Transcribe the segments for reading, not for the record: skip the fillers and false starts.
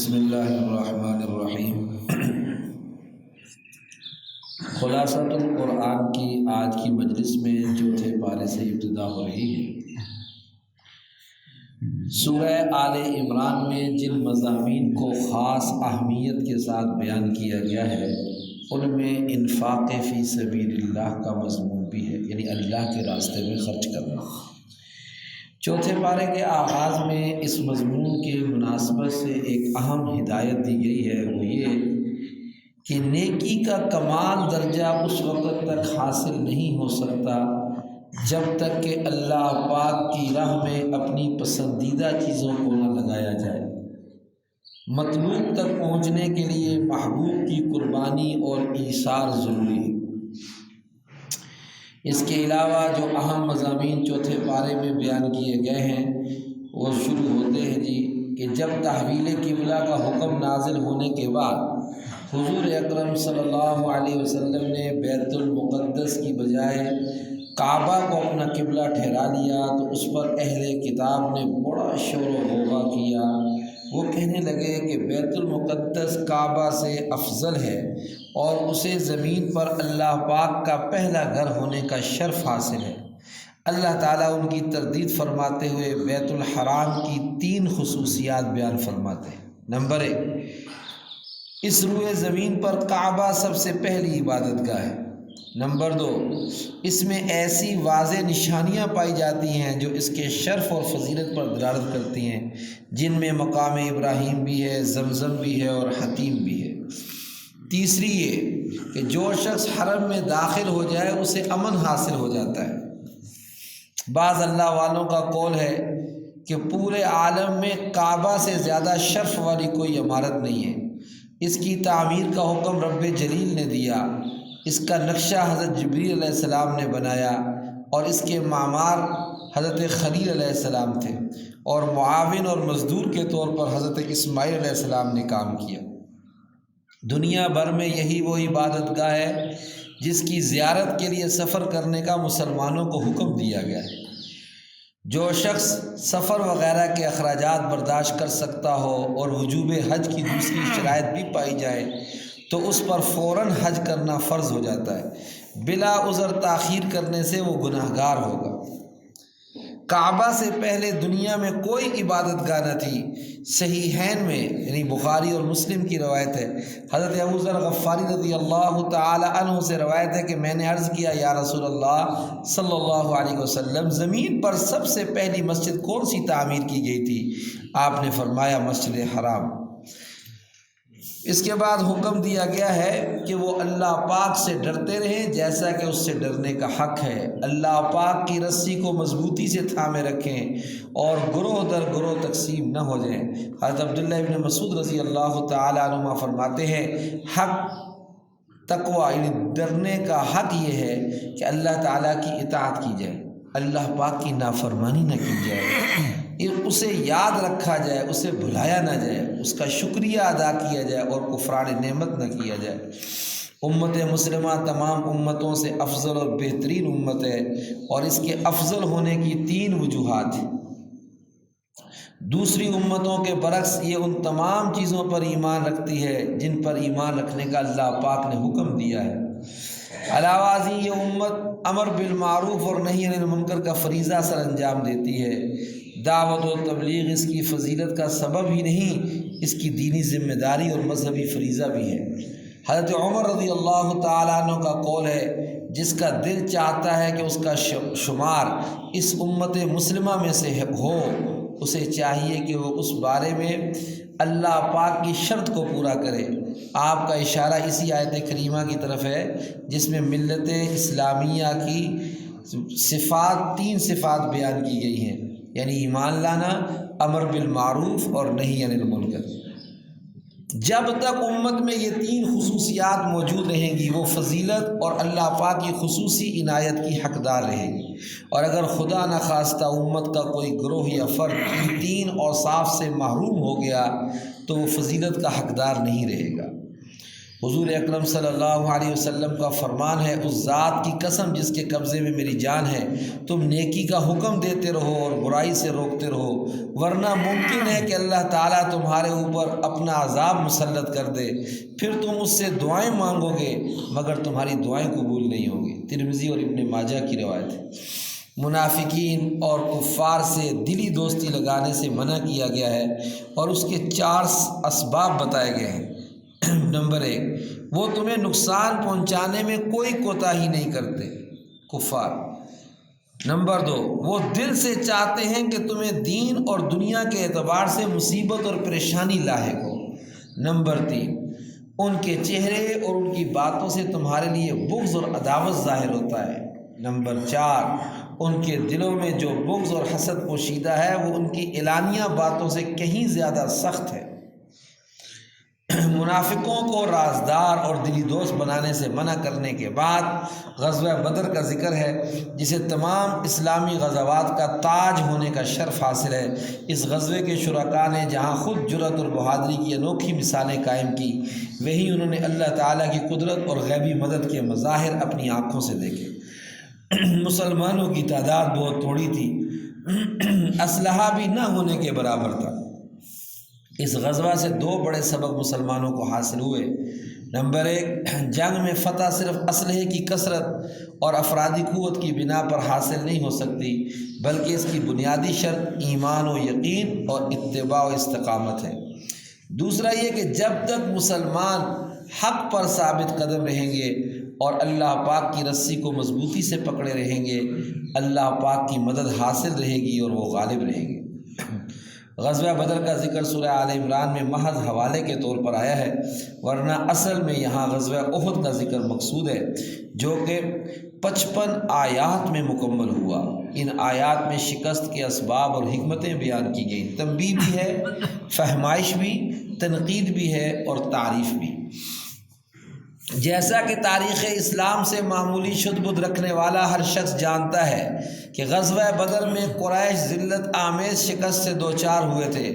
بسم اللہ الرحمن الرحیم۔ خلاصۃ القرآن کی آج کی مجلس میں چوتھے پارے سے ابتدا ہو رہی ہے۔ سورہ آل عمران میں جن مضامین کو خاص اہمیت کے ساتھ بیان کیا گیا ہے ان میں انفاق فی سبیل اللہ کا مضمون بھی ہے، یعنی اللہ کے راستے میں خرچ کرنا۔ چوتھے پارے کے آغاز میں اس مضمون کے مناسبت سے ایک اہم ہدایت دی گئی ہے، وہ یہ کہ نیکی کا کمال درجہ اس وقت تک حاصل نہیں ہو سکتا جب تک کہ اللہ پاک کی راہ میں اپنی پسندیدہ چیزوں کو نہ لگایا جائے۔ مطلوب تک پہنچنے کے لیے محبوب کی قربانی اور ایثار ضروری ہے۔ اس کے علاوہ جو اہم مضامین چوتھے پارے میں بیان کیے گئے ہیں وہ شروع ہوتے ہیں کہ جب تحویل قبلہ کا حکم نازل ہونے کے بعد حضور اکرم صلی اللہ علیہ وسلم نے بیت المقدس کی بجائے کعبہ کو اپنا قبلہ ٹھہرا لیا تو اس پر اہل کتاب نے بڑا شور و غوغا کیا۔ وہ کہنے لگے کہ بیت المقدس کعبہ سے افضل ہے اور اسے زمین پر اللہ پاک کا پہلا گھر ہونے کا شرف حاصل ہے۔ اللہ تعالیٰ ان کی تردید فرماتے ہوئے بیت الحرام کی 3 خصوصیات بیان فرماتے ہیں۔ نمبر 1، اس روئے زمین پر کعبہ سب سے پہلی عبادت گاہ ہے۔ نمبر 2، اس میں ایسی واضح نشانیاں پائی جاتی ہیں جو اس کے شرف اور فضیلت پر دلالت کرتی ہیں، جن میں مقام ابراہیم بھی ہے، زمزم بھی ہے اور حتیم بھی ہے۔ تیسری یہ کہ جو شخص حرم میں داخل ہو جائے اسے امن حاصل ہو جاتا ہے۔ بعض اللہ والوں کا قول ہے کہ پورے عالم میں کعبہ سے زیادہ شرف والی کوئی عمارت نہیں ہے۔ اس کی تعمیر کا حکم رب جلیل نے دیا، اس کا نقشہ حضرت جبریل علیہ السلام نے بنایا اور اس کے معمار حضرت خلیل علیہ السلام تھے اور معاون اور مزدور کے طور پر حضرت اسماعیل علیہ السلام نے کام کیا۔ دنیا بھر میں یہی وہ عبادت گاہ ہے جس کی زیارت کے لیے سفر کرنے کا مسلمانوں کو حکم دیا گیا ہے۔ جو شخص سفر وغیرہ کے اخراجات برداشت کر سکتا ہو اور وجوب حج کی دوسری شرائط بھی پائی جائے تو اس پر فوراً حج کرنا فرض ہو جاتا ہے، بلا عذر تاخیر کرنے سے وہ گناہ گار ہوگا۔ کعبہ سے پہلے دنیا میں کوئی عبادت گاہ نہ تھی۔ صحیحین میں یعنی بخاری اور مسلم کی روایت ہے، حضرت ابو ذر غفاری رضی اللہ تعالی عنہ سے روایت ہے کہ میں نے عرض کیا یا رسول اللہ صلی اللہ علیہ وسلم، زمین پر سب سے پہلی مسجد کون سی تعمیر کی گئی تھی؟ آپ نے فرمایا مسجد حرام۔ اس کے بعد حکم دیا گیا ہے کہ وہ اللہ پاک سے ڈرتے رہیں جیسا کہ اس سے ڈرنے کا حق ہے۔ اللہ پاک کی رسی کو مضبوطی سے تھامے رکھیں اور گروہ در گروہ تقسیم نہ ہو جائیں۔ حضرت عبداللہ ابن مسعود رضی اللہ تعالی عنہ فرماتے ہیں حق تقوی یعنی ڈرنے کا حق یہ ہے کہ اللہ تعالیٰ کی اطاعت کی جائے، اللہ پاک کی نافرمانی نہ کی جائے، اسے یاد رکھا جائے، اسے بھلایا نہ جائے، اس کا شکریہ ادا کیا جائے اور کفران نعمت نہ کیا جائے۔ امت مسلمہ تمام امتوں سے افضل اور بہترین امت ہے اور اس کے افضل ہونے کی 3 وجوہات ہیں۔ دوسری امتوں کے برعکس یہ ان تمام چیزوں پر ایمان رکھتی ہے جن پر ایمان رکھنے کا اللہ پاک نے حکم دیا ہے۔ علاوہ ازیں یہ امت امر بالمعروف اور نہی عن المنکر کا فریضہ سر انجام دیتی ہے۔ دعوت و تبلیغ اس کی فضیلت کا سبب ہی نہیں، اس کی دینی ذمہ داری اور مذہبی فریضہ بھی ہے۔ حضرت عمر رضی اللہ تعالیٰ عنہ کا قول ہے جس کا دل چاہتا ہے کہ اس کا شمار اس امت مسلمہ میں سے ہو، اسے چاہیے کہ وہ اس بارے میں اللہ پاک کی شرط کو پورا کرے۔ آپ کا اشارہ اسی آیت کریمہ کی طرف ہے جس میں ملت اسلامیہ کی صفات 3 صفات بیان کی گئی ہیں، یعنی ایمان لانا، امر بالمعروف اور نہی عن المنکر۔ جب تک امت میں یہ 3 خصوصیات موجود رہیں گی وہ فضیلت اور اللہ پاک کی خصوصی عنایت کی حقدار رہے گی، اور اگر خدا نخواستہ امت کا کوئی گروہ یا فرد ان 3 اوصاف سے محروم ہو گیا تو وہ فضیلت کا حقدار نہیں رہے گا۔ حضور اکرم صلی اللہ علیہ وسلم کا فرمان ہے، اس ذات کی قسم جس کے قبضے میں میری جان ہے، تم نیکی کا حکم دیتے رہو اور برائی سے روکتے رہو، ورنہ ممکن ہے کہ اللہ تعالیٰ تمہارے اوپر اپنا عذاب مسلط کر دے، پھر تم اس سے دعائیں مانگو گے مگر تمہاری دعائیں قبول نہیں ہوں گی۔ ترمذی اور ابن ماجہ کی روایت ہے۔ منافقین اور کفار سے دلی دوستی لگانے سے منع کیا گیا ہے اور اس کے 4 اسباب بتائے گئے ہیں۔ نمبر 1، وہ تمہیں نقصان پہنچانے میں کوئی کوتاہی نہیں کرتے، کفار۔ نمبر 2، وہ دل سے چاہتے ہیں کہ تمہیں دین اور دنیا کے اعتبار سے مصیبت اور پریشانی لاحق ہو۔ نمبر 3، ان کے چہرے اور ان کی باتوں سے تمہارے لیے بغض اور عداوت ظاہر ہوتا ہے۔ نمبر 4، ان کے دلوں میں جو بغض اور حسد پوشیدہ ہے وہ ان کی اعلانیہ باتوں سے کہیں زیادہ سخت ہے۔ منافقوں کو رازدار اور دلی دوست بنانے سے منع کرنے کے بعد غزوہ بدر کا ذکر ہے، جسے تمام اسلامی غزوات کا تاج ہونے کا شرف حاصل ہے۔ اس غزوے کے شرکاء نے جہاں خود جرأت اور بہادری کی انوکھی مثالیں قائم کی، وہیں انہوں نے اللہ تعالیٰ کی قدرت اور غیبی مدد کے مظاہر اپنی آنکھوں سے دیکھے۔ مسلمانوں کی تعداد بہت تھوڑی تھی، اسلحہ بھی نہ ہونے کے برابر تھا۔ اس غزوہ سے 2 بڑے سبق مسلمانوں کو حاصل ہوئے۔ نمبر 1، جنگ میں فتح صرف اسلحے کی کثرت اور افرادی قوت کی بنا پر حاصل نہیں ہو سکتی، بلکہ اس کی بنیادی شرط ایمان و یقین اور اتباع و استقامت ہے۔ دوسرا یہ کہ جب تک مسلمان حق پر ثابت قدم رہیں گے اور اللہ پاک کی رسی کو مضبوطی سے پکڑے رہیں گے، اللہ پاک کی مدد حاصل رہے گی اور وہ غالب رہیں گے۔ غزوہ بدر کا ذکر سورہ آل عمران میں محض حوالے کے طور پر آیا ہے، ورنہ اصل میں یہاں غزوہ احد کا ذکر مقصود ہے، جو کہ 55 آیات میں مکمل ہوا۔ ان آیات میں شکست کے اسباب اور حکمتیں بیان کی گئیں، تنبیہ بھی ہے، فہمائش بھی، تنقید بھی ہے اور تعریف بھی۔ جیسا کہ تاریخ اسلام سے معمولی شد بد رکھنے والا ہر شخص جانتا ہے کہ غزوہ بدر میں قریش ذلت آمیز شکست سے دوچار ہوئے تھے۔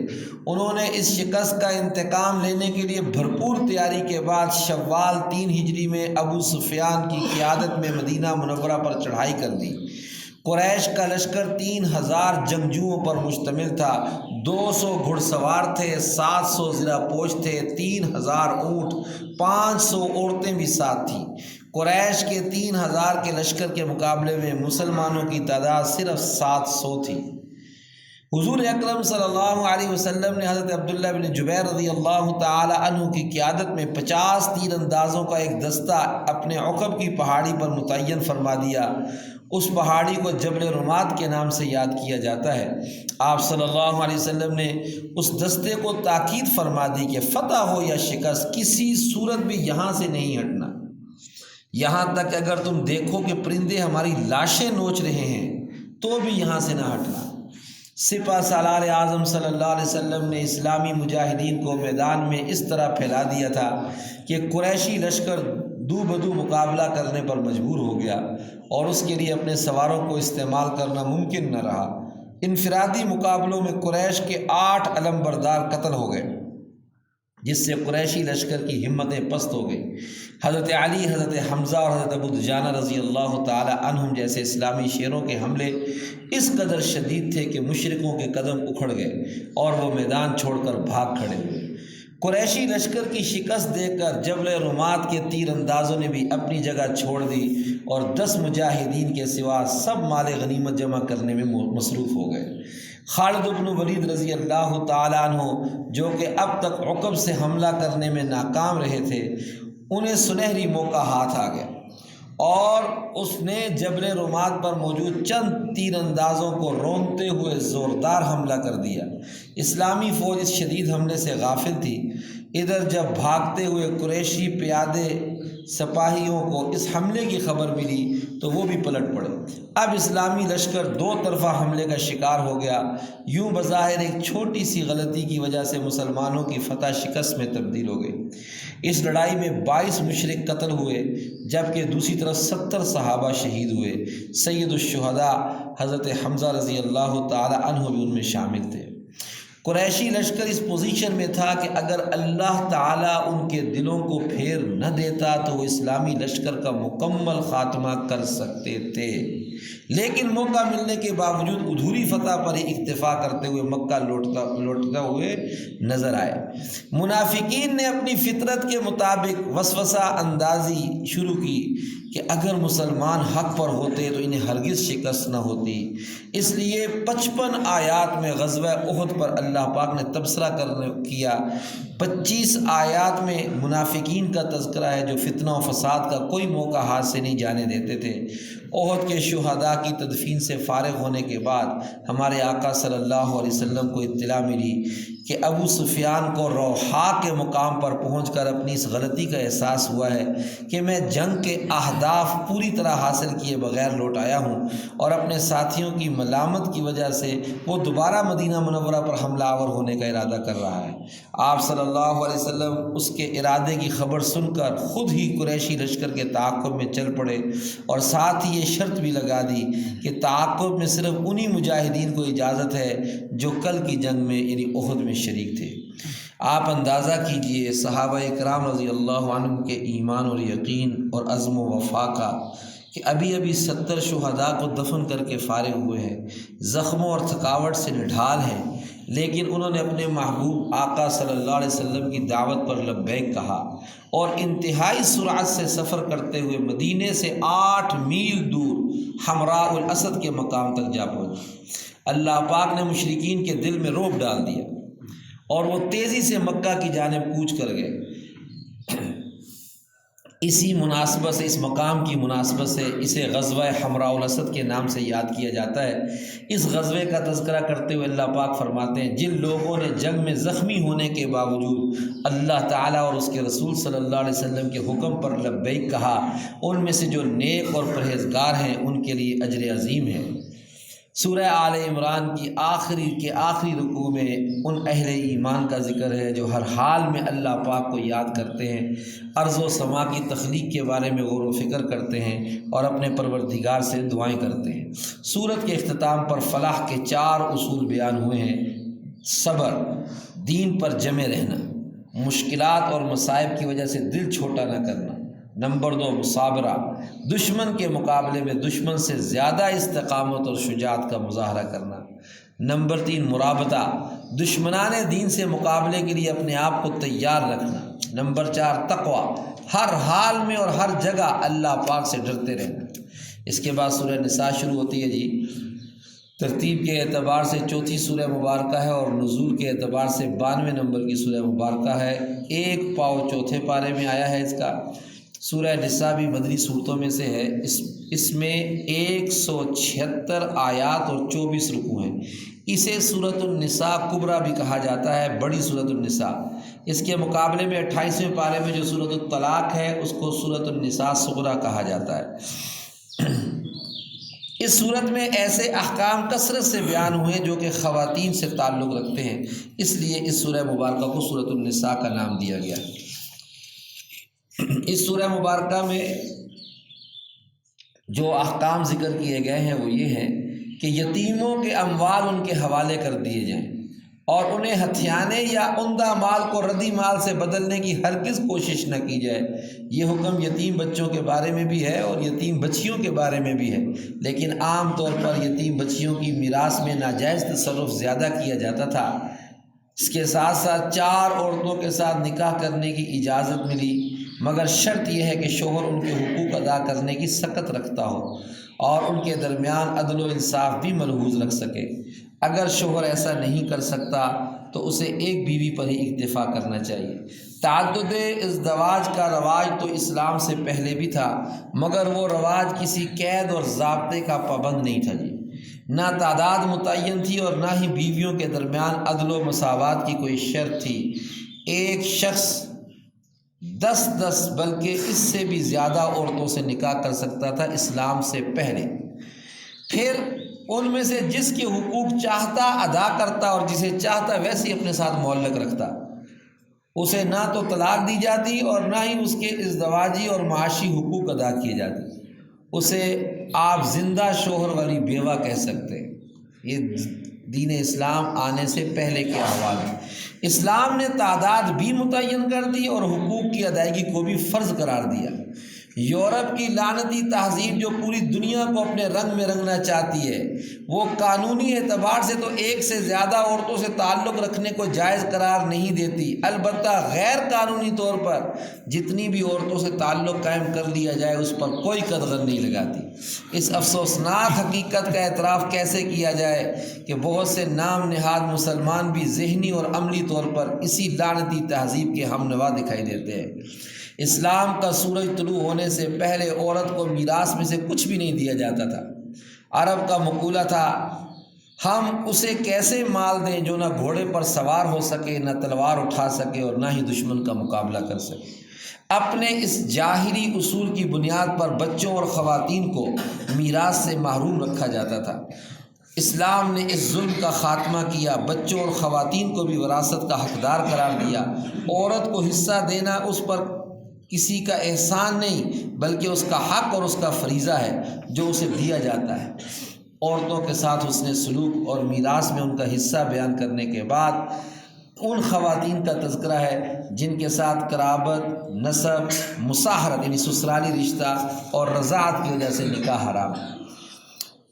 انہوں نے اس شکست کا انتقام لینے کے لیے بھرپور تیاری کے بعد شوال 3 ہجری میں ابو سفیان کی قیادت میں مدینہ منورہ پر چڑھائی کر دی۔ قریش کا لشکر 3000 جنگجوؤں پر مشتمل تھا، 200 گھڑ سوار تھے، 700 زرہ پوش تھے، 3000 اونٹ، 500 عورتیں بھی ساتھ تھیں۔ قریش کے 3000 کے لشکر کے مقابلے میں مسلمانوں کی تعداد صرف 700 تھی۔ حضور اکرم صلی اللہ علیہ وسلم نے حضرت عبداللہ بن جبیر رضی اللہ تعالی عنہ کی قیادت میں 50 تیر اندازوں کا ایک دستہ اپنے عقب کی پہاڑی پر متعین فرما دیا۔ اس پہاڑی کو جبل رمات کے نام سے یاد کیا جاتا ہے۔ آپ صلی اللہ علیہ وسلم نے اس دستے کو تاکید فرما دی کہ فتح ہو یا شکست کسی صورت بھی یہاں سے نہیں ہٹنا، یہاں تک اگر تم دیکھو کہ پرندے ہماری لاشیں نوچ رہے ہیں تو بھی یہاں سے نہ ہٹنا۔ سپہ سالار اعظم صلی اللہ علیہ وسلم نے اسلامی مجاہدین کو میدان میں اس طرح پھیلا دیا تھا کہ قریشی لشکر دو بدو مقابلہ کرنے پر مجبور ہو گیا اور اس کے لیے اپنے سواروں کو استعمال کرنا ممکن نہ رہا۔ انفرادی مقابلوں میں قریش کے 8 علم بردار قتل ہو گئے، جس سے قریشی لشکر کی ہمتیں پست ہو گئی۔ حضرت علی، حضرت حمزہ اور حضرت ابو دجانہ رضی اللہ تعالی عنہم جیسے اسلامی شیروں کے حملے اس قدر شدید تھے کہ مشرکوں کے قدم اکھڑ گئے اور وہ میدان چھوڑ کر بھاگ کھڑے ہوئے۔ قریشی لشکر کی شکست دیکھ کر جبل رمات کے تیر اندازوں نے بھی اپنی جگہ چھوڑ دی اور 10 مجاہدین کے سوا سب مال غنیمت جمع کرنے میں مصروف ہو گئے۔ خالد بن ولید رضی اللہ تعالیٰ عنہ، جو کہ اب تک عقب سے حملہ کرنے میں ناکام رہے تھے، انہیں سنہری موقع ہاتھ آ گیا اور اس نے جبل رمات پر موجود چند تیر اندازوں کو روندتے ہوئے زوردار حملہ کر دیا۔ اسلامی فوج اس شدید حملے سے غافل تھی۔ ادھر جب بھاگتے ہوئے قریشی پیادے سپاہیوں کو اس حملے کی خبر ملی تو وہ بھی پلٹ پڑے۔ اب اسلامی لشکر 2 طرفہ حملے کا شکار ہو گیا۔ یوں بظاہر ایک چھوٹی سی غلطی کی وجہ سے مسلمانوں کی فتح شکست میں تبدیل ہو گئی۔ اس لڑائی میں 22 مشرک قتل ہوئے، جبکہ دوسری طرف 70 صحابہ شہید ہوئے۔ سید الشہداء حضرت حمزہ رضی اللہ تعالی عنہ بھی ان میں شامل تھے۔ قریشی لشکر اس پوزیشن میں تھا کہ اگر اللہ تعالیٰ ان کے دلوں کو پھیر نہ دیتا تو وہ اسلامی لشکر کا مکمل خاتمہ کر سکتے تھے، لیکن موقع ملنے کے باوجود ادھوری فتح پر ہی اکتفا کرتے ہوئے مکہ لوٹتا ہوئے نظر آئے۔ منافقین نے اپنی فطرت کے مطابق وسوسہ اندازی شروع کی کہ اگر مسلمان حق پر ہوتے تو انہیں ہرگز شکست نہ ہوتی، اس لیے 55 آیات میں غزوہ احد پر اللہ پاک نے تبصرہ کیا۔ 25 آیات میں منافقین کا تذکرہ ہے جو فتنہ و فساد کا کوئی موقع ہاتھ سے نہیں جانے دیتے تھے۔ احد کے شہداء کی تدفین سے فارغ ہونے کے بعد ہمارے آقا صلی اللہ علیہ وسلم کو اطلاع ملی کہ ابو سفیان کو روحا کے مقام پر پہنچ کر اپنی اس غلطی کا احساس ہوا ہے کہ میں جنگ کے اہداف پوری طرح حاصل کیے بغیر لوٹ آیا ہوں، اور اپنے ساتھیوں کی ملامت کی وجہ سے وہ دوبارہ مدینہ منورہ پر حملہ آور ہونے کا ارادہ کر رہا ہے۔ آپ صلی اللہ علیہ وسلم اس کے ارادے کی خبر سن کر خود ہی قریشی لشکر کے تعاقب میں چل پڑے، اور ساتھ ہی یہ شرط بھی لگا دی کہ تعاقب میں صرف انہی مجاہدین کو اجازت ہے جو کل کی جنگ میں یعنی احد میں شریک تھے۔ آپ اندازہ کیجئے صحابہ کرام رضی اللہ عنہ کے ایمان اور یقین اور عزم و وفا کا کہ ابھی 70 شہداء کو دفن کر کے فارغ ہوئے ہیں، زخموں اور تھکاوٹ سے نڈھال ہیں، لیکن انہوں نے اپنے محبوب آقا صلی اللہ علیہ وسلم کی دعوت پر لبیک کہا اور انتہائی سرعت سے سفر کرتے ہوئے مدینے سے 8 میل دور حمراء الاسد کے مقام تک جا پہنچے۔ اللہ پاک نے مشرکین کے دل میں رعب ڈال دیا اور وہ تیزی سے مکہ کی جانب کوچ کر گئے۔ اسی مناسبت سے، اس مقام کی مناسبت سے اسے غزوہ حمراء الاسد کے نام سے یاد کیا جاتا ہے۔ اس غزوے کا تذکرہ کرتے ہوئے اللہ پاک فرماتے ہیں جن لوگوں نے جنگ میں زخمی ہونے کے باوجود اللہ تعالیٰ اور اس کے رسول صلی اللہ علیہ وسلم کے حکم پر لبیک کہا، ان میں سے جو نیک اور پرہیزگار ہیں ان کے لیے اجر عظیم ہے۔ سورہ آل عمران کی آخری رکوع میں ان اہل ایمان کا ذکر ہے جو ہر حال میں اللہ پاک کو یاد کرتے ہیں، ارض و سما کی تخلیق کے بارے میں غور و فکر کرتے ہیں اور اپنے پروردگار سے دعائیں کرتے ہیں۔ سورت کے اختتام پر فلاح کے 4 اصول بیان ہوئے ہیں: صبر، دین پر جمے رہنا، مشکلات اور مصائب کی وجہ سے دل چھوٹا نہ کرنا، نمبر 2 مصابرہ، دشمن کے مقابلے میں دشمن سے زیادہ استقامت اور شجاعت کا مظاہرہ کرنا، نمبر 3 مرابطہ، دشمنان دین سے مقابلے کے لیے اپنے آپ کو تیار رکھنا، نمبر 4 تقوی، ہر حال میں اور ہر جگہ اللہ پاک سے ڈرتے رہنا۔ اس کے بعد سورہ نساء شروع ہوتی ہے جی۔ ترتیب کے اعتبار سے 4تھی سورہ مبارکہ ہے اور نزول کے اعتبار سے 92 نمبر کی سورہ مبارکہ ہے۔ 1 پاؤ چوتھے پارے میں آیا ہے اس کا۔ سورہ نساء بھی مدنی صورتوں میں سے ہے۔ اس میں 176 آیات اور 24 رکوع ہیں۔ اسے سورۃ النساء کبریٰ بھی کہا جاتا ہے، بڑی سورۃ النساء۔ اس کے مقابلے میں 28ویں پارے میں جو سورۃ الطلاق ہے اس کو سورۃ النساء صغریٰ کہا جاتا ہے۔ اس صورت میں ایسے احکام کثرت سے بیان ہوئے جو کہ خواتین سے تعلق رکھتے ہیں، اس لیے اس سورہ مبارکہ کو سورۃ النساء کا نام دیا گیا۔ اس سورہ مبارکہ میں جو احکام ذکر کیے گئے ہیں وہ یہ ہیں کہ یتیموں کے اموال ان کے حوالے کر دیے جائیں اور انہیں ہتھیانے یا عمدہ مال کو ردی مال سے بدلنے کی ہرگز کوشش نہ کی جائے۔ یہ حکم یتیم بچوں کے بارے میں بھی ہے اور یتیم بچیوں کے بارے میں بھی ہے، لیکن عام طور پر یتیم بچیوں کی میراث میں ناجائز تصرف زیادہ کیا جاتا تھا۔ اس کے ساتھ ساتھ 4 عورتوں کے ساتھ نکاح کرنے کی اجازت ملی، مگر شرط یہ ہے کہ شوہر ان کے حقوق ادا کرنے کی سخت رکھتا ہو اور ان کے درمیان عدل و انصاف بھی ملحوظ رکھ سکے۔ اگر شوہر ایسا نہیں کر سکتا تو اسے ایک بیوی پر ہی اکتفا کرنا چاہیے۔ تعدد ازدواج کا رواج تو اسلام سے پہلے بھی تھا، مگر وہ رواج کسی قید اور ضابطے کا پابند نہیں تھا جی۔ نہ تعداد متعین تھی اور نہ ہی بیویوں کے درمیان عدل و مساوات کی کوئی شرط تھی۔ ایک شخص 10 بلکہ اس سے بھی زیادہ عورتوں سے نکاح کر سکتا تھا اسلام سے پہلے۔ پھر ان میں سے جس کے حقوق چاہتا ادا کرتا اور جسے چاہتا ویسے ہی اپنے ساتھ معلق رکھتا، اسے نہ تو طلاق دی جاتی اور نہ ہی اس کے ازدواجی اور معاشی حقوق ادا کیے جاتے۔ اسے آپ زندہ شوہر والی بیوہ کہہ سکتے ہیں۔ یہ دین اسلام آنے سے پہلے کے احوال میں۔ اسلام نے تعداد بھی متعین کر دی اور حقوق کی ادائیگی کو بھی فرض قرار دیا۔ یورپ کی لعنتی تہذیب جو پوری دنیا کو اپنے رنگ میں رنگنا چاہتی ہے، وہ قانونی اعتبار سے تو ایک سے زیادہ عورتوں سے تعلق رکھنے کو جائز قرار نہیں دیتی، البتہ غیر قانونی طور پر جتنی بھی عورتوں سے تعلق قائم کر لیا جائے اس پر کوئی قدغن نہیں لگاتی۔ اس افسوسناک حقیقت کا اعتراف کیسے کیا جائے کہ بہت سے نام نہاد مسلمان بھی ذہنی اور عملی طور پر اسی لعنتی تہذیب کے ہم نوا دکھائی دیتے ہیں۔ اسلام کا سورج طلوع ہونے سے پہلے عورت کو میراث میں سے کچھ بھی نہیں دیا جاتا تھا۔ عرب کا مقولہ تھا، ہم اسے کیسے مال دیں جو نہ گھوڑے پر سوار ہو سکے، نہ تلوار اٹھا سکے اور نہ ہی دشمن کا مقابلہ کر سکے۔ اپنے اس جاہلی اصول کی بنیاد پر بچوں اور خواتین کو میراث سے محروم رکھا جاتا تھا۔ اسلام نے اس ظلم کا خاتمہ کیا، بچوں اور خواتین کو بھی وراثت کا حقدار قرار دیا۔ عورت کو حصہ دینا اس پر کسی کا احسان نہیں بلکہ اس کا حق اور اس کا فریضہ ہے جو اسے دیا جاتا ہے۔ عورتوں کے ساتھ حسن سلوک اور میراث میں ان کا حصہ بیان کرنے کے بعد ان خواتین کا تذکرہ ہے جن کے ساتھ قرابت، نسب، مصاہرت یعنی سسرالی رشتہ اور رضاعت کی وجہ سے نکاح حرام ہے۔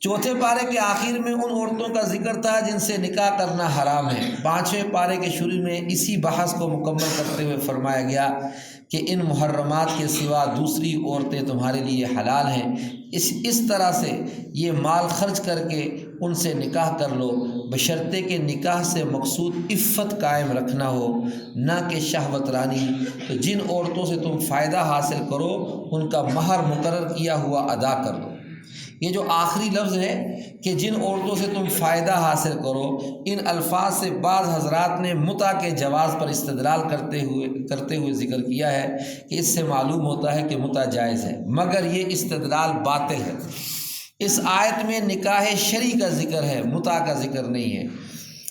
چوتھے پارے کے آخر میں ان عورتوں کا ذکر تھا جن سے نکاح کرنا حرام ہے۔ پانچویں پارے کے شروع میں اسی بحث کو مکمل کرتے ہوئے فرمایا گیا کہ ان محرمات کے سوا دوسری عورتیں تمہارے لیے حلال ہیں، اس طرح سے یہ مال خرچ کر کے ان سے نکاح کر لو، بشرطے کہ نکاح سے مقصود عفت قائم رکھنا ہو، نہ کہ شہوت رانی۔ تو جن عورتوں سے تم فائدہ حاصل کرو ان کا مہر مقرر کیا ہوا ادا کر دو۔ یہ جو آخری لفظ ہے کہ جن عورتوں سے تم فائدہ حاصل کرو، ان الفاظ سے بعض حضرات نے متع کے جواز پر استدلال کرتے ہوئے ذکر کیا ہے کہ اس سے معلوم ہوتا ہے کہ متع جائز ہے، مگر یہ استدلال باطل ہے۔ اس آیت میں نکاح شرعی کا ذکر ہے، متع کا ذکر نہیں ہے۔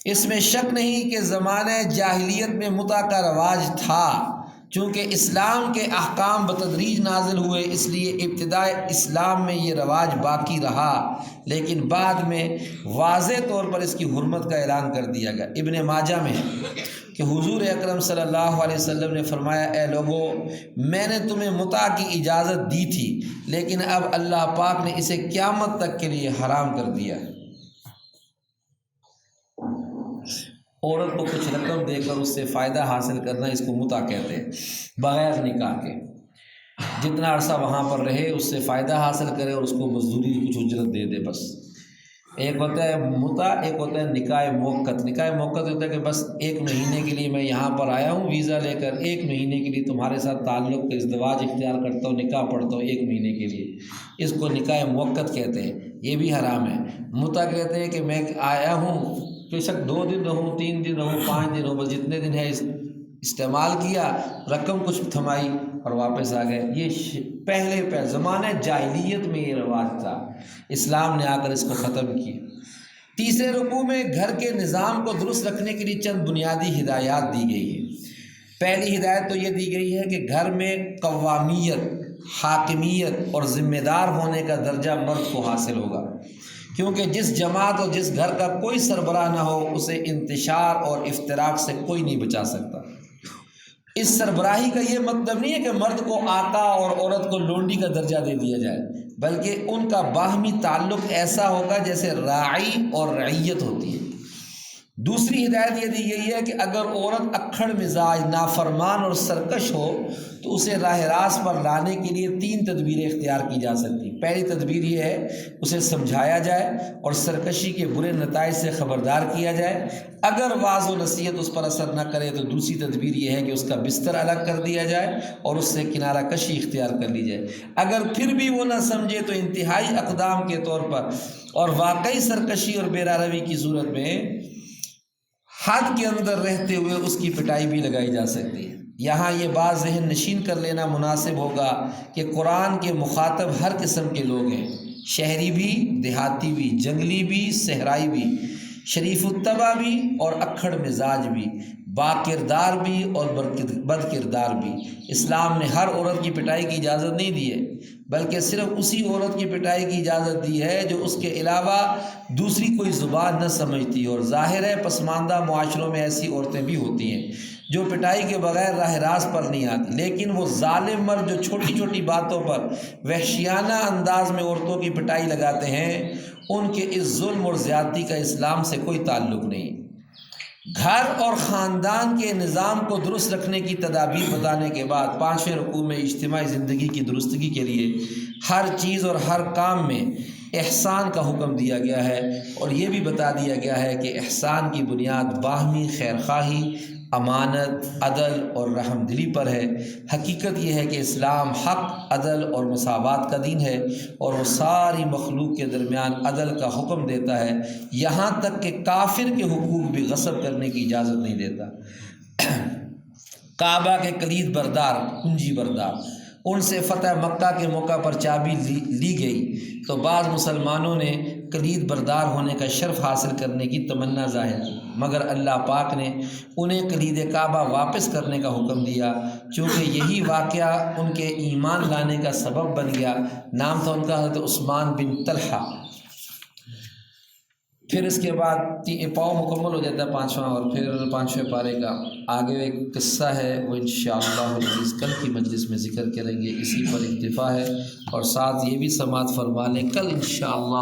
اس میں شک نہیں کہ زمانہ جاہلیت میں متع کا رواج تھا، چونکہ اسلام کے احکام بتدریج نازل ہوئے اس لیے ابتدائے اسلام میں یہ رواج باقی رہا، لیکن بعد میں واضح طور پر اس کی حرمت کا اعلان کر دیا گیا۔ ابن ماجہ میں کہ حضور اکرم صلی اللہ علیہ وسلم نے فرمایا، اے لوگو، میں نے تمہیں متع کی اجازت دی تھی لیکن اب اللہ پاک نے اسے قیامت تک کے لیے حرام کر دیا ہے۔ عورت کو کچھ رقم دے کر اس سے فائدہ حاصل کرنا، اس کو متع کہتے ہیں، بغیر نکاح کے۔ جتنا عرصہ وہاں پر رہے اس سے فائدہ حاصل کرے اور اس کو مزدوری کی کچھ اجرت دے دے، بس۔ ایک ہوتا ہے متع، ایک ہوتا ہے نکاح موقت۔ نکاح موقت ہوتا ہے کہ بس ایک مہینے کے لیے میں یہاں پر آیا ہوں ویزا لے کر، ایک مہینے کے لیے تمہارے ساتھ تعلق ازدواج اختیار کرتا ہوں، نکاح پڑھتا ہوں ایک مہینے کے لیے، اس کو نکاح موقت کہتے ہیں، یہ بھی حرام ہے۔ متع کہتے ہیں کہ میں آیا ہوں، بے شک 2 دن رہوں، 3 دن رہوں، 5 دن رہوں، بس جتنے دن ہے استعمال کیا، رقم کچھ تھمائی اور واپس آ گئے۔ یہ پہلے زمانہ جاہلیت میں یہ رواج تھا، اسلام نے آ کر اس کو ختم کیا۔ تیسرے رکوع میں گھر کے نظام کو درست رکھنے کے لیے چند بنیادی ہدایات دی گئی ہیں۔ پہلی ہدایت تو یہ دی گئی ہے کہ گھر میں قوامیت، حاکمیت اور ذمہ دار ہونے کا درجہ مرد کو حاصل ہوگا، کیونکہ جس جماعت اور جس گھر کا کوئی سربراہ نہ ہو اسے انتشار اور افتراق سے کوئی نہیں بچا سکتا۔ اس سربراہی کا یہ مطلب نہیں ہے کہ مرد کو آقا اور عورت کو لونڈی کا درجہ دے دیا جائے، بلکہ ان کا باہمی تعلق ایسا ہوگا جیسے راعی اور رعیت ہوتی ہے۔ دوسری ہدایت یہ دی گئی ہے کہ اگر عورت اکھڑ مزاج، نافرمان اور سرکش ہو تو اسے راہ راست پر لانے کے لیے 3 تدبیریں اختیار کی جا سکتی۔ پہلی تدبیر یہ ہے اسے سمجھایا جائے اور سرکشی کے برے نتائج سے خبردار کیا جائے۔ اگر واعظ و نصیحت اس پر اثر نہ کرے تو دوسری تدبیر یہ ہے کہ اس کا بستر الگ کر دیا جائے اور اس سے کنارہ کشی اختیار کر لی جائے۔ اگر پھر بھی وہ نہ سمجھے تو انتہائی اقدام کے طور پر اور واقعی سرکشی اور بے روی کی صورت میں حد کے اندر رہتے ہوئے اس کی پٹائی بھی لگائی جا سکتی ہے۔ یہاں یہ بات ذہن نشین کر لینا مناسب ہوگا کہ قرآن کے مخاطب ہر قسم کے لوگ ہیں، شہری بھی، دیہاتی بھی، جنگلی بھی، صحرائی بھی، شریف الطبع بھی اور اکھڑ مزاج بھی۔ با کردار بھی اور بد کردار بھی۔ اسلام نے ہر عورت کی پٹائی کی اجازت نہیں دی ہے، بلکہ صرف اسی عورت کی پٹائی کی اجازت دی ہے جو اس کے علاوہ دوسری کوئی زبان نہ سمجھتی، اور ظاہر ہے پسماندہ معاشروں میں ایسی عورتیں بھی ہوتی ہیں جو پٹائی کے بغیر راہ راست پر نہیں آتی، لیکن وہ ظالم مرد جو چھوٹی چھوٹی باتوں پر وحشیانہ انداز میں عورتوں کی پٹائی لگاتے ہیں، ان کے اس ظلم اور زیادتی کا اسلام سے کوئی تعلق نہیں۔ گھر اور خاندان کے نظام کو درست رکھنے کی تدابیر بتانے کے بعد 5ویں رکوع میں اجتماعی زندگی کی درستگی کے لیے ہر چیز اور ہر کام میں احسان کا حکم دیا گیا ہے، اور یہ بھی بتا دیا گیا ہے کہ احسان کی بنیاد باہمی خیرخواہی، امانت، عدل اور رحم دلی پر ہے۔ حقیقت یہ ہے کہ اسلام حق، عدل اور مساوات کا دین ہے، اور وہ ساری مخلوق کے درمیان عدل کا حکم دیتا ہے، یہاں تک کہ کافر کے حقوق بھی غصب کرنے کی اجازت نہیں دیتا۔ کعبہ کے کلید بردار، کنجی بردار، ان سے فتح مکہ کے موقع پر چابی لی گئی تو بعض مسلمانوں نے کلید بردار ہونے کا شرف حاصل کرنے کی تمنا ظاہر کی، مگر اللہ پاک نے انہیں کلید کعبہ واپس کرنے کا حکم دیا، چونکہ یہی واقعہ ان کے ایمان لانے کا سبب بن گیا۔ نام تھا ان کا حضرت عثمان بن طلحہ۔ پھر اس کے بعد پاؤ مکمل ہو جاتا ہے 5واں، اور پھر 5ویں پارے کا آگے ایک قصہ ہے، وہ انشاءاللہ العزیز کل کی مجلس میں ذکر کریں گے۔ اسی پر اکتفا ہے، اور ساتھ یہ بھی سماعت فرما لیں، کل انشاءاللہ